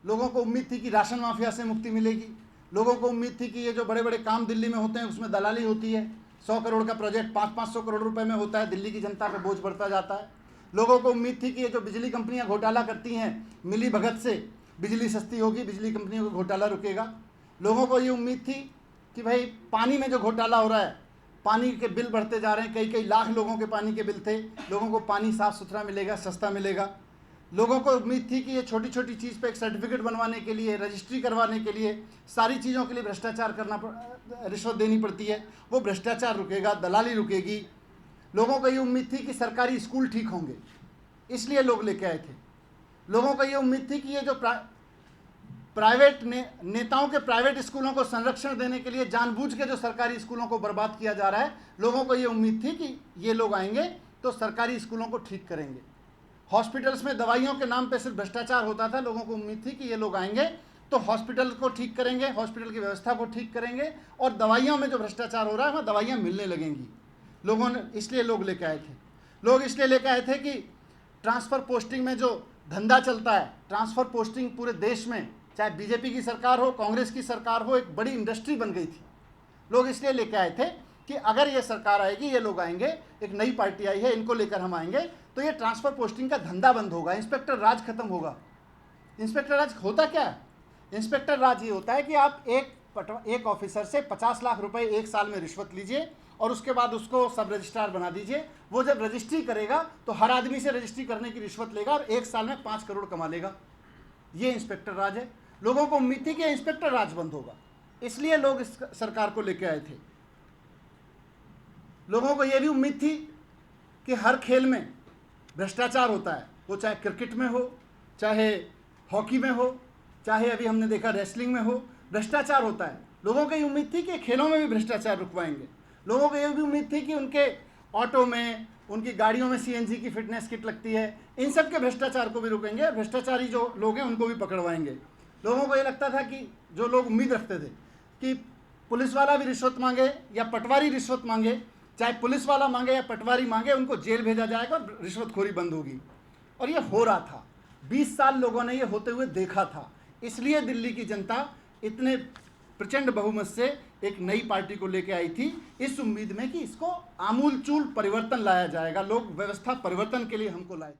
लोगों को उम्मीद थी कि राशन माफिया से मुक्ति मिलेगी, लोगों को उम्मीद थी कि ये जो बड़े बड़े काम दिल्ली में होते हैं उसमें दलाली होती है, 100 करोड़ का प्रोजेक्ट 500 करोड़ रुपए में होता है, दिल्ली की जनता पे बोझ बढ़ता जाता है। लोगों को उम्मीद थी कि ये जो बिजली कंपनियां घोटाला करती हैं, मिली भगत से बिजली सस्ती होगी, बिजली कंपनियों का घोटाला रुकेगा। लोगों को ये उम्मीद थी कि भाई पानी में जो घोटाला हो रहा है, पानी के बिल बढ़ते जा रहे हैं, कई कई लाख लोगों के पानी के बिल थे, लोगों को पानी साफ़ सुथरा मिलेगा, सस्ता मिलेगा। लोगों को उम्मीद थी कि ये छोटी छोटी चीज़ पे एक सर्टिफिकेट बनवाने के लिए, रजिस्ट्री करवाने के लिए, सारी चीज़ों के लिए भ्रष्टाचार रिश्वत देनी पड़ती है, वो भ्रष्टाचार रुकेगा, दलाली रुकेगी। लोगों को ये उम्मीद थी कि सरकारी स्कूल ठीक होंगे, इसलिए लोग लेके आए थे। लोगों को ये उम्मीद थी कि ये जो प्राइवेट नेताओं के प्राइवेट स्कूलों को संरक्षण देने के लिए जानबूझ के जो सरकारी स्कूलों को बर्बाद किया जा रहा है, लोगों को ये उम्मीद थी कि ये लोग आएंगे तो सरकारी स्कूलों को ठीक करेंगे। हॉस्पिटल्स में दवाइयों के नाम पे सिर्फ भ्रष्टाचार होता था, लोगों को उम्मीद थी कि ये लोग आएंगे तो हॉस्पिटल को ठीक करेंगे, हॉस्पिटल की व्यवस्था को ठीक करेंगे, और दवाइयों में जो भ्रष्टाचार हो रहा है वहाँ दवाइयाँ मिलने लगेंगी। लोगों ने इसलिए लोग लेके आए थे। लोग इसलिए लेके आए थे कि ट्रांसफ़र पोस्टिंग में जो धंधा चलता है, ट्रांसफ़र पोस्टिंग पूरे देश में, चाहे बीजेपी की सरकार हो, कांग्रेस की सरकार हो, एक बड़ी इंडस्ट्री बन गई थी। लोग इसलिए लेके आए थे कि अगर ये सरकार आएगी, ये लोग आएंगे, एक नई पार्टी आई है, इनको लेकर हम आएंगे तो ये ट्रांसफ़र पोस्टिंग का धंधा बंद होगा, इंस्पेक्टर राज खत्म होगा। इंस्पेक्टर राज होता क्या है? इंस्पेक्टर राज ये होता है कि आप एक ऑफिसर से 50 लाख रुपए एक साल में रिश्वत लीजिए और उसके बाद उसको सब रजिस्ट्रार बना दीजिए। वो जब रजिस्ट्री करेगा तो हर आदमी से रजिस्ट्री करने की रिश्वत लेगा और एक साल में 5 करोड़ कमा लेगा। ये इंस्पेक्टर राज है। लोगों को उम्मीद थी कि इंस्पेक्टर राज बंद होगा, इसलिए लोग इस सरकार को लेकर आए थे। लोगों को यह भी उम्मीद थी कि हर खेल में भ्रष्टाचार होता है, वो चाहे क्रिकेट में हो, चाहे हॉकी में हो, चाहे अभी हमने देखा रेसलिंग में हो, भ्रष्टाचार होता है। लोगों को ये उम्मीद थी कि खेलों में भी भ्रष्टाचार रुकवाएंगे। लोगों को ये भी उम्मीद थी कि उनके ऑटो में, उनकी गाड़ियों में सीएनजी की फिटनेस किट लगती है, इन सब के भ्रष्टाचार को भी रोकेंगे, भ्रष्टाचारी जो लोग हैं उनको भी पकड़वाएंगे। लोगों को ये लगता था कि जो लोग उम्मीद रखते थे कि पुलिस वाला भी रिश्वत मांगे या पटवारी रिश्वत मांगे, चाहे पुलिस वाला मांगे या पटवारी मांगे, उनको जेल भेजा जाएगा और रिश्वतखोरी बंद होगी। और ये हो रहा था। 20 साल लोगों ने ये होते हुए देखा था, इसलिए दिल्ली की जनता इतने प्रचंड बहुमत से एक नई पार्टी को लेकर आई थी, इस उम्मीद में कि इसको आमूल चूल परिवर्तन लाया जाएगा। लोग व्यवस्था परिवर्तन के लिए हमको लाए।